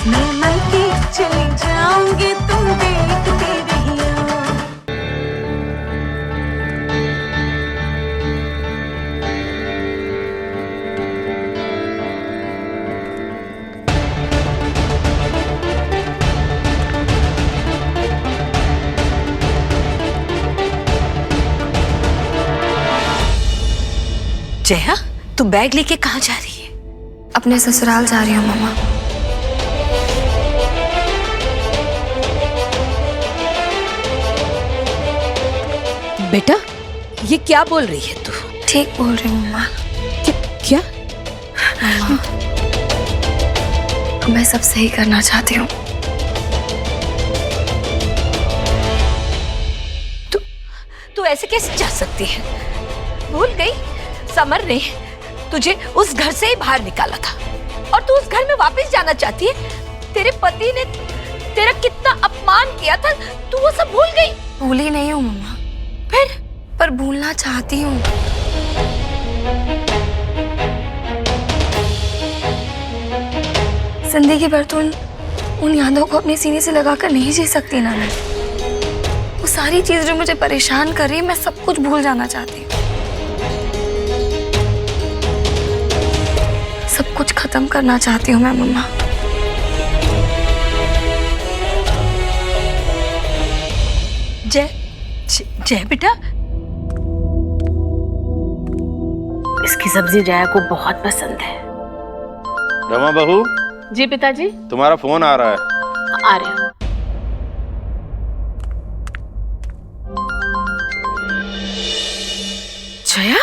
मैं मायके चली जाऊंगी, तुम देखते रहियो। जया, तू बैग लेके कहाँ जा रही है? अपने ससुराल जा रही हूँ मामा। बेटा, ये क्या बोल रही है तू? ठीक बोल रही हूँ मामा। क्या? मामा, मैं सब सही करना चाहती हूँ। तू ऐसे कैसे जा सकती है? भूल गई, समर ने तुझे उस घर से ही बाहर निकाला था और तू उस घर में वापस जाना चाहती है। तेरे पति ने तेरा कितना अपमान किया था, तू वो सब भूल गई? भूली नहीं हूँ मामा, फिर? पर भूलना चाहती हूँ। जिंदगी भर तो उन यादों को अपने सीने से लगाकर नहीं जी सकती ना मैं। वो सारी चीज जो मुझे परेशान कर रही है, मैं सब कुछ भूल जाना चाहती हूँ। सब कुछ खत्म करना चाहती हूँ मैं मम्मा। जय बेटा, इसकी सब्जी जया को बहुत पसंद है। रमा बहू। जी पिताजी। तुम्हारा फोन आ रहा है। आ रहे हैं। जया?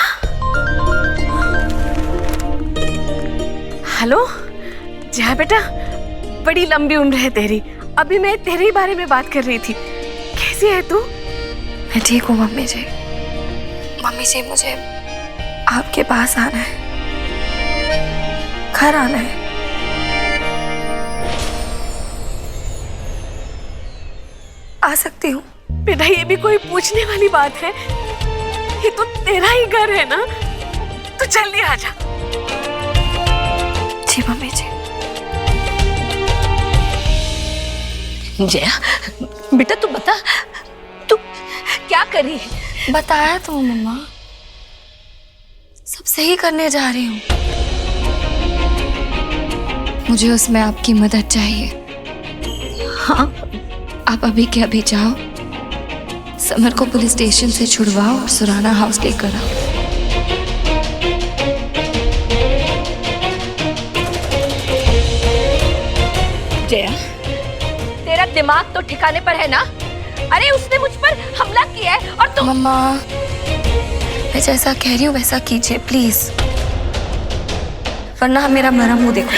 हेलो जया बेटा, बड़ी लंबी उम्र है तेरी। अभी मैं तेरे ही बारे में बात कर रही थी। कैसी है तू? मैं ठीक हूँ मम्मी जी। मम्मी जी, मुझे आपके पास आना है, घर आना है। आ सकती हूँ? बेटा, ये भी कोई पूछने वाली बात है? ये तो तेरा ही घर है ना, तो जल्दी आ जा। जी मम्मी जी। जया बेटा, तू बता, तू क्या कर रही है? बताया तो मम्मा, सब सही करने जा रही हूँ। मुझे उसमें आपकी मदद चाहिए। हाँ? आप अभी के अभी जाओ, समर को पुलिस स्टेशन से छुड़वाओ और सुराना हाउस लेकर आओ। जया, तेरा दिमाग तो ठिकाने पर है ना? अरे उसने मुझ पर हमला किया है और तुम... मम्मा, मैं जैसा कह रही हूँ वैसा कीजिए प्लीज, वरना मेरा मरा मुंह देखो।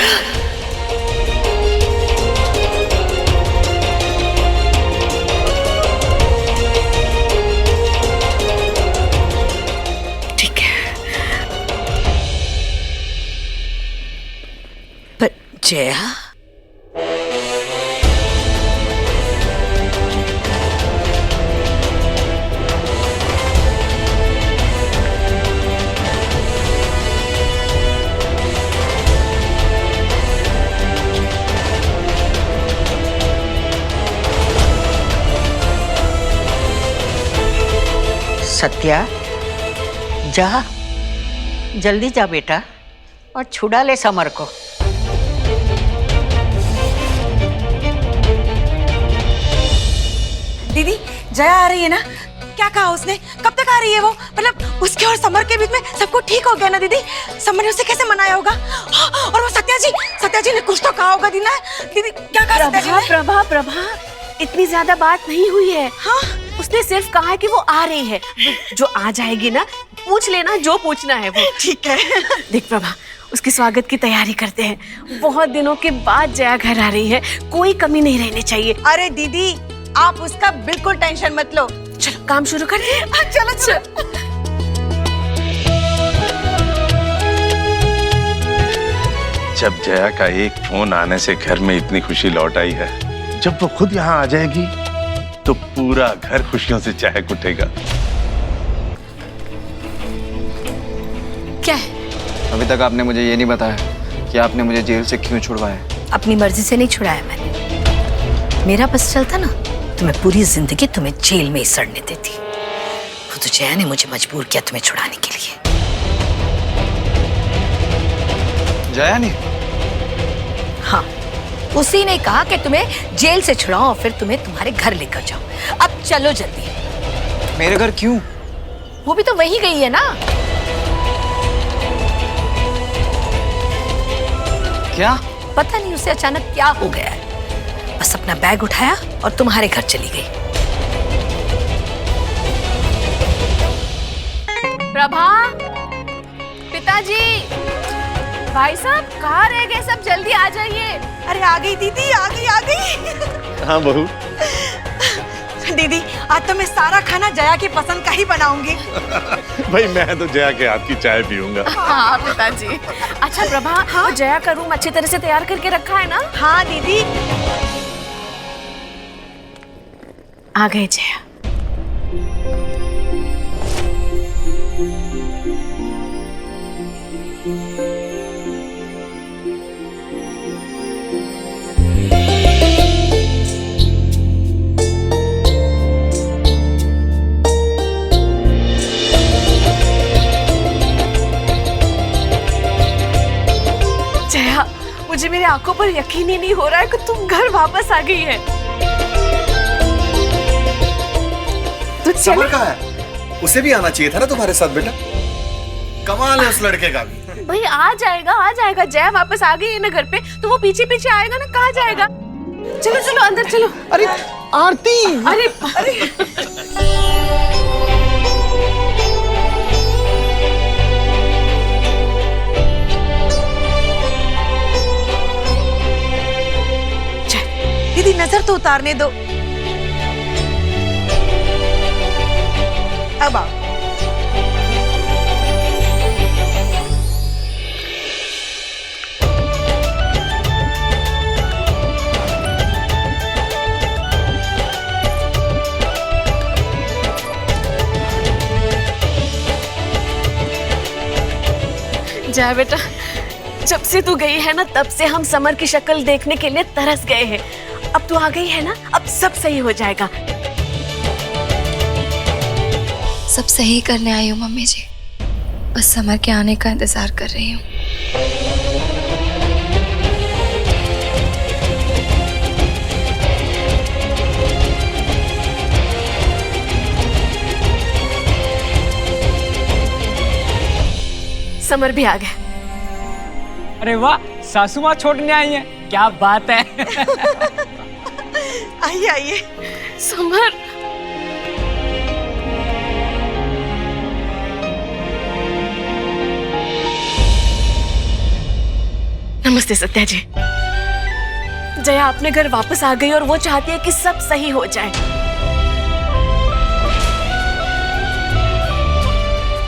ठीक है, पर जया, सत्या, जा, जल्दी जा बेटा और छुड़ा ले समर को। दीदी, जया आ रही है ना? क्या कहा उसने? कब तक आ रही है वो? मतलब उसके और समर के बीच में सब कुछ ठीक हो गया ना दीदी? समर ने उसे कैसे मनाया होगा? हाँ, और वो सत्या जी ने कुछ तो कहा होगा दीदी, क्या कहा सत्या जी ने? प्रभा, इतनी ज्यादा बात नहीं हुई है। हाँ? उसने सिर्फ कहा है कि वो आ रही है। जो आ जाएगी ना, पूछ लेना जो पूछना है वो। ठीक है। देख प्रभा, उसके स्वागत की तैयारी करते हैं। बहुत दिनों के बाद जया घर आ रही है, कोई कमी नहीं रहनी चाहिए। अरे दीदी, आप उसका बिल्कुल टेंशन मत लो। चलो काम शुरू करते हैं। चलो। जब जया का एक फोन आने से घर में इतनी खुशी लौट आई है, जब वो खुद यहाँ आ जाएगी तो पूरा घर खुशियों से चहक उठेगा। क्या है? अभी तक आपने मुझे ये नहीं बताया कि आपने मुझे जेल से क्यों छुड़वाया। अपनी मर्जी से नहीं छुड़ाया मैंने। मेरा बस चलता ना तो मैं पूरी जिंदगी तुम्हें जेल में ही सड़ने देती। वो तो जया ने मुझे मजबूर किया तुम्हें छुड़ाने के लिए। जया ने? हाँ, उसी ने कहा कि तुम्हें जेल से छुड़ाऊं और फिर तुम्हें तुम्हारे घर लेकर जाऊं। अब चलो जल्दी। मेरे घर क्यों? वो भी तो वही गई है ना। क्या? पता नहीं उसे अचानक क्या हो गया है, बस अपना बैग उठाया और तुम्हारे घर चली गई। प्रभा, पिताजी, भाई साहब कहाँ रह गए सब? जल्दी आ जाइए। अरे आ गई दीदी, आ गई आ गई। हाँ बहू। दीदी आज तो मैं सारा खाना जया की पसंद का ही बनाऊंगी। भाई मैं तो जया के हाथ की चाय पीऊंगा। हाँ पिताजी। अच्छा प्रभा, हाँ जया का रूम अच्छी तरह से तैयार करके रखा है ना? हाँ दीदी। आ गए जया। जया, मुझे मेरी आंखों पर यकीन ही नहीं हो रहा है कि तुम घर वापस आ गई है। समर कहाँ है? उसे भी आना चाहिए था ना तुम्हारे साथ बेटा। कमाल है उस लड़के का भी। भाई आ जाएगा। जया वापस आ गई है ना घर पे, तो वो पीछे पीछे आएगा ना। कहाँ जाएगा? चलो चलो अंदर चलो। अरे आरती! अरे अरे दीदी नजर तो उतारने दो। अब आओ। जया बेटा, जब से तू गई है ना तब से हम समर की शक्ल देखने के लिए तरस गए हैं। अब तू आ गई है ना, अब सब सही हो जाएगा। सब सही करने आई हूँ मम्मी जी, बस समर के आने का इंतजार कर रही हूँ। समर भी आ गया। अरे वाह, सासू माँ छोड़ने आई हैं, क्या बात है। आइए आइए। समर, नमस्ते सत्या जी। जया अपने घर वापस आ गई और वो चाहती है कि सब सही हो जाए।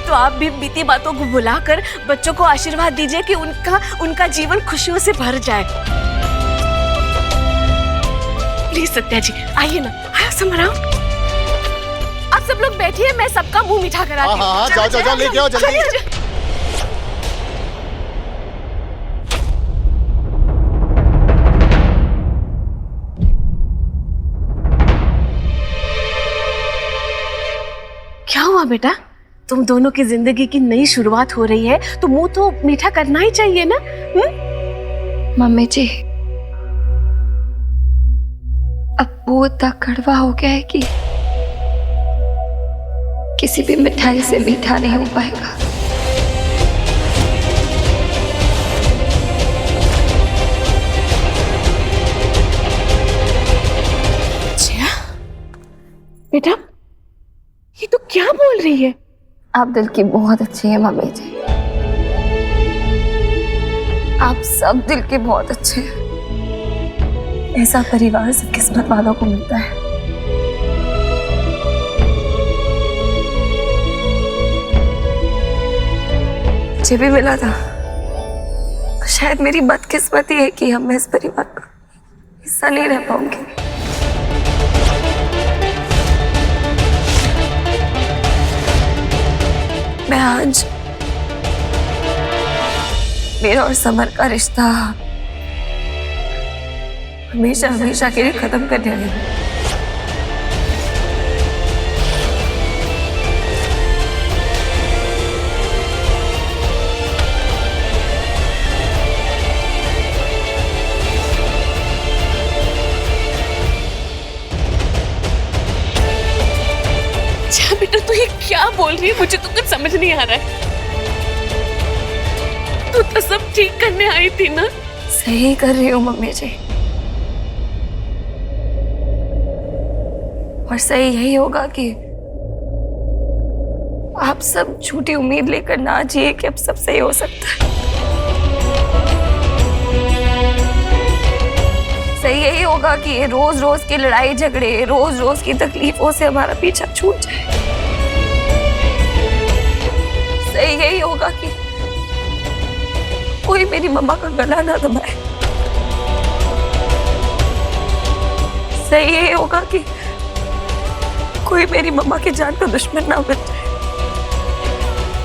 तो आप भी बीती बातों को भुलाकर बच्चों को आशीर्वाद दीजिए कि उनका जीवन खुशियों से भर जाए। प्लीज सत्या जी आइए ना। हाँ समर आओ। आप सब लोग बैठिए, मैं सबका मुंह मीठा कराती हूँ। हाँ, जाओ लेके आओ जल्दी। क्या हुआ बेटा? तुम दोनों की जिंदगी की नई शुरुआत हो रही है तो मुंह तो मीठा करना ही चाहिए ना। मम्मी जी, अब वो इतना कड़वा हो गया है कि किसी भी मिठाई से मीठा नहीं हो पाएगा। जया बेटा, ये तो क्या बोल रही है? आप दिल की बहुत अच्छी है मम्मी जी, आप सब दिल के बहुत अच्छे हैं। ऐसा परिवार सिर्फ किस्मत वालों को मिलता है। मुझे भी मिला था, शायद मेरी बदकिस्मती है कि हम इस परिवार का हिस्सा नहीं रह पाऊंगी। मैं आज मेरा और समर का रिश्ता हमेशा हमेशा के लिए खत्म करने आई हूँ। अच्छा बेटा, तू ये क्या बोल रही है? मुझे तो कुछ समझ नहीं आ रहा है। तू तो सब ठीक करने आई थी ना? सही कर रही हूँ मम्मी जी, और सही यही होगा कि आप सब झूठी उम्मीद लेकर ना जिए कि अब सब सही हो सकता है। सही यही होगा कि ये रोज रोज की लड़ाई झगड़े, रोज रोज की तकलीफों से हमारा पीछा छूट जाए। सही यही होगा कि कोई मेरी मम्मा का गला ना दबाए। सही यही होगा कि कोई मेरी मम्मा की जान का दुश्मन ना बन जाए।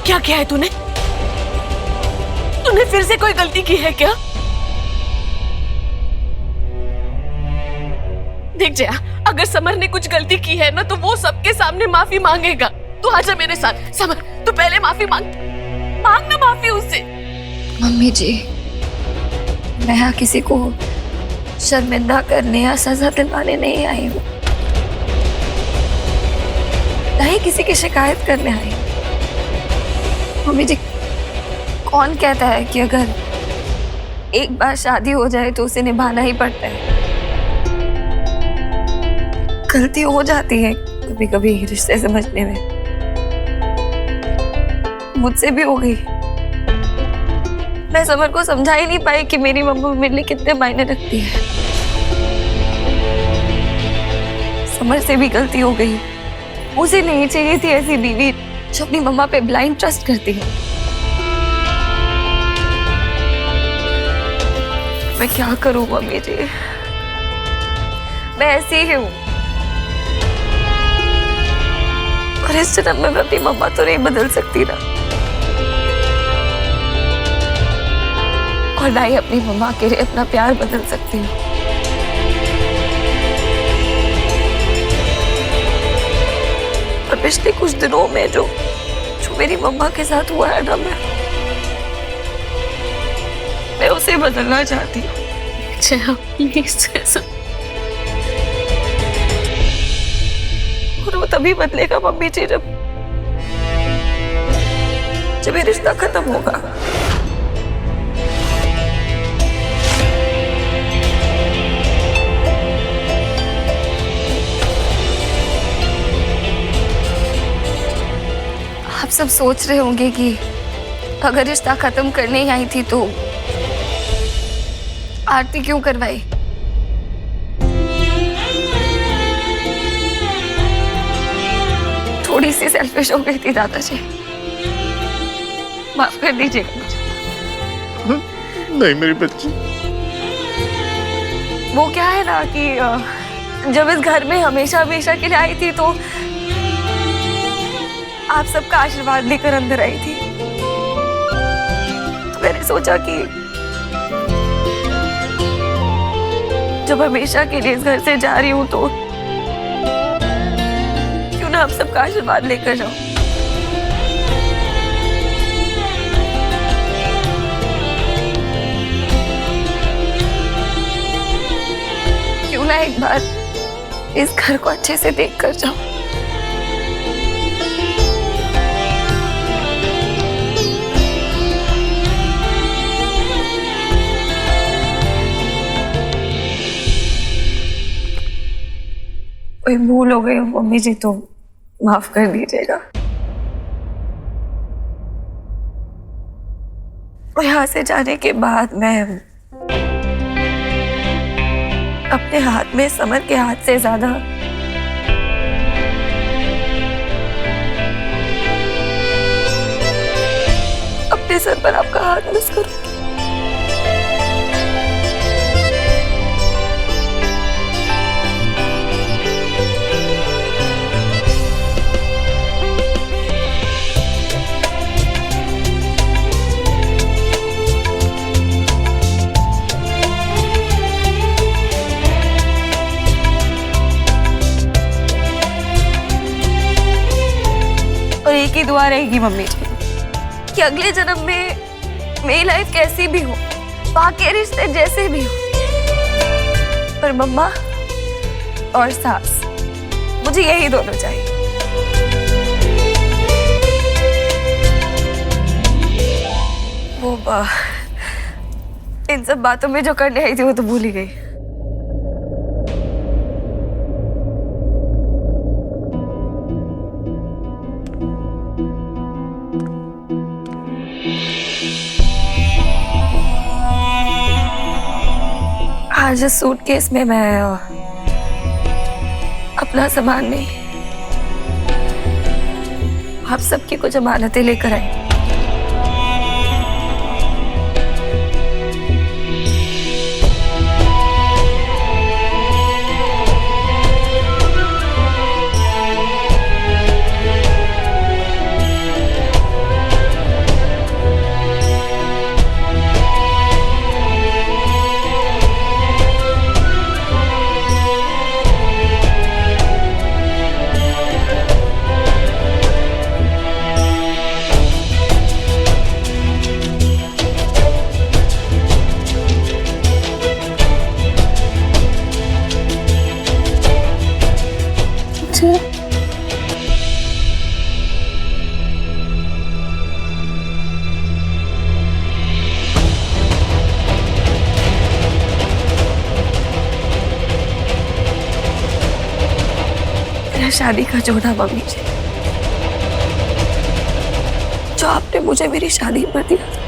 क्या किया है तूने? तूने फिर से कोई गलती की है क्या? देख जया, अगर समर ने कुछ गलती की है ना तो वो सबके सामने माफी मांगेगा। तू आजा मेरे साथ। समर, तू पहले माफी मांग ना माफी उससे। मम्मी जी, मैं यहाँ किसी को शर्मिंदा करने या सजा दिलवाने नहीं आई हूँ, ना ही किसी की शिकायत करने आई हूँ। मम्मी जी, कौन कहता है कि अगर एक बार शादी हो जाए तो उसे निभाना ही पड़ता है? गलती हो जाती है कभी कभी रिश्ते समझने में, मुझसे भी हो गई। मैं समर को समझा ही नहीं पाई कि मेरी मम्मा मेरे लिए कितने मायने रखती है। समर से भी गलती हो गई। उसे नहीं चाहिए थी ऐसी बीवी जो अपनी मम्मा पे ब्लाइंड ट्रस्ट करती है। मैं क्या करूं मम्मी जी, मैं ऐसी ही हूं, और इस जन्म में मैं अपनी मम्मा तो नहीं बदल सकती ना, और ना ही अपनी मम्मा के लिए अपना प्यार बदल सकती हूँ। और पिछले कुछ दिनों में जो मेरी मम्मा के साथ हुआ है ना, मैं उसे बदलना चाहती हूँ। जया, प्लीज ऐसा। और वो तभी बदलेगा मम्मी जी जब ये रिश्ता खत्म होगा। आप सब सोच रहे होंगे कि अगर रिश्ता खत्म करने ही आई थी तो आरती क्यों करवाई? थोड़ी सी सेल्फिश हो गई थी दादाजी, माफ कर दीजिएगा मुझे। नहीं मेरी बच्ची, वो क्या है ना कि जब इस घर में हमेशा हमेशा के लिए आई थी तो आप सबका आशीर्वाद लेकर अंदर आई थी, तो मैंने सोचा कि जब हमेशा के लिए इस घर से जा रही हूं तो क्यों ना आप सबका आशीर्वाद लेकर जाऊं। क्यों ना एक बार इस घर को अच्छे से देख कर जाऊं। कोई भूल हो गई हो मम्मी जी तो माफ कर दीजिएगा। और यहाँ से जाने के बाद मैं अपने हाथ में समर के हाथ से ज्यादा अपने सर पर आपका हाथ मिस करूंगी। की दुआ रहेगी मम्मी जी कि अगले जन्म में मेरी लाइफ कैसी भी हो, बाकी रिश्ते जैसे भी हो, पर मम्मा और सास, मुझे यही दोनों चाहिए। वो इन सब बातों में जो करने आई थी वो तो भूल ही गई। आज इस सूटकेस में मैं अपना सामान नहीं, आप सबकी कुछ अमानतें लेकर आई। शादी का जोड़ा मम्मी जी, जो आपने मुझे मेरी शादी पर दिया था।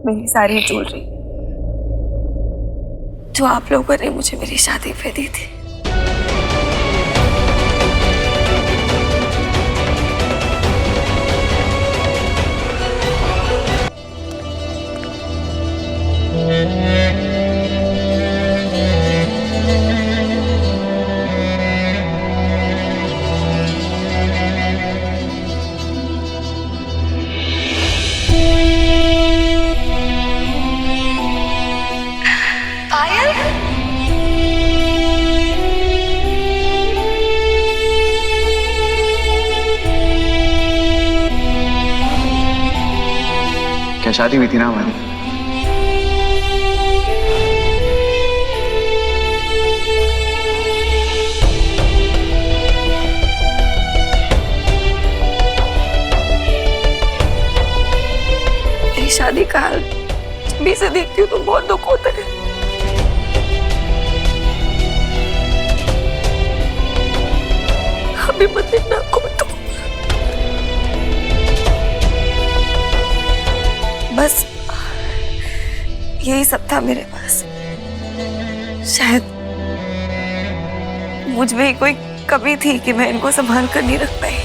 मेरी सारी ज्वेलरी जो आप लोगों ने मुझे मेरी शादी पे दी थी, क्या शादी हुई थी ना हमारी? मेरी शादी का हाल जब भी से देखती हूँ तो बहुत दुख होता है। अभी मत देखना आपको तो बस यही सब था मेरे पास। शायद मुझ में ही कोई कमी थी कि मैं इनको संभाल कर नहीं रख पाई।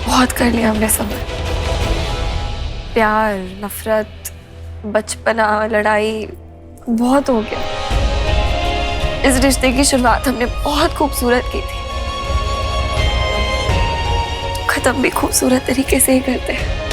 बहुत कर लिया हमने सब, प्यार, नफरत, बचपना, लड़ाई, बहुत हो गया। इस रिश्ते की शुरुआत हमने बहुत खूबसूरत की थी, खत्म भी खूबसूरत तरीके से ही करते हैं।